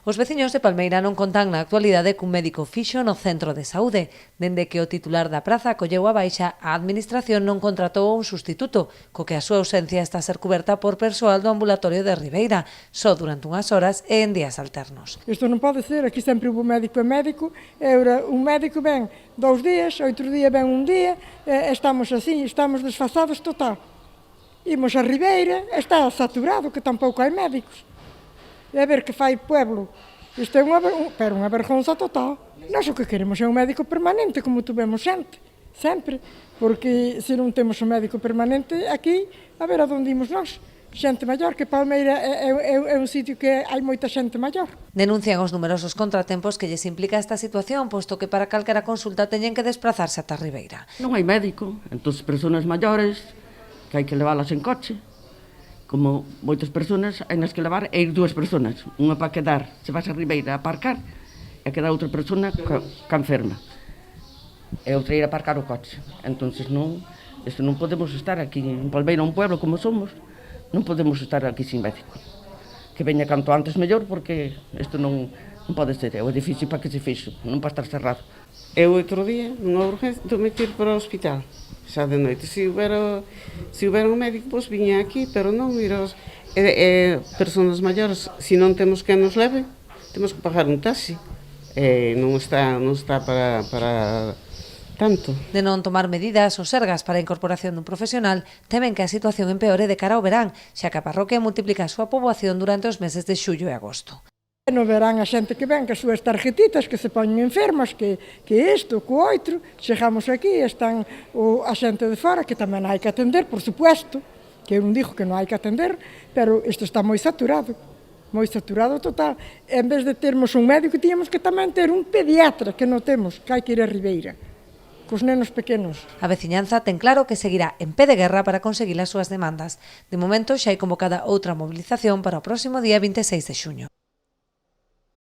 Os veciños de Palmeira non contan na actualidade cun médico fixo no centro de saúde. Dende que o titular da praza colleu a baixa, a administración non contratou un sustituto, co que a súa ausencia está a ser coberta por persoal do ambulatorio de Ribeira, só durante unhas horas e en días alternos. Isto non pode ser, aquí sempre hubo médico e médico, e ora un médico ven 2 días, outro día ven un día, estamos así, estamos desfasados total. Imos a Ribeira, está saturado, que tampouco hai médicos. E a ver que fai o pueblo. Isto é unha vergonza total. Nós o que queremos é un médico permanente, como tuvemos sempre. Porque se non temos un médico permanente aquí, a ver a onde imos nós. Xente maior, que Palmeira é un sitio que hai moita xente maior. Denuncian os numerosos contratempos que lles implica esta situación, posto que para calquera consulta teñen que desplazarse ata Ribeira. Non hai médico, entón persoas maiores que hai que leválas en coche. Como moitas persoas, hai nas que levar e ir 2 persoas, unha para quedar, se vas a Ribeira a aparcar, e queda outra persona que enferma, e outra ir a aparcar o coche. Entón, isto non podemos estar aquí en Palmeira, un pueblo como somos, non podemos estar aquí sin médico. Que veña canto antes mellor, porque isto non pode ser, é o edificio para que se fixo, non para estar cerrado. Eu outro día, nunha urgencia, tuve que ir para o hospital, xa de noite. Se houbera un médico, pois viña aquí, pero non, mira, persoas maiores, se non temos que nos leve, temos que pagar un taxi. Non está para tanto. De non tomar medidas ou sergas para a incorporación dun profesional, temen que a situación empeore de cara ao verán, xa que a parroquia multiplica a súa poboación durante os meses de xullo e agosto. Non verán a xente que ven, que as súas tarjetitas, que se poñen enfermas, que isto, que o outro. Chegamos aquí, están a xente de fora, que tamén hai que atender, por supuesto, que eu non digo que non hai que atender, pero isto está moi saturado total. En vez de termos un médico, tiñamos que tamén ter un pediatra, que non temos, que hai que ir a Ribeira, cos nenos pequenos. A veciñanza ten claro que seguirá en pé de guerra para conseguir as súas demandas. De momento xa hai convocada outra mobilización para o próximo día 26 de xuño.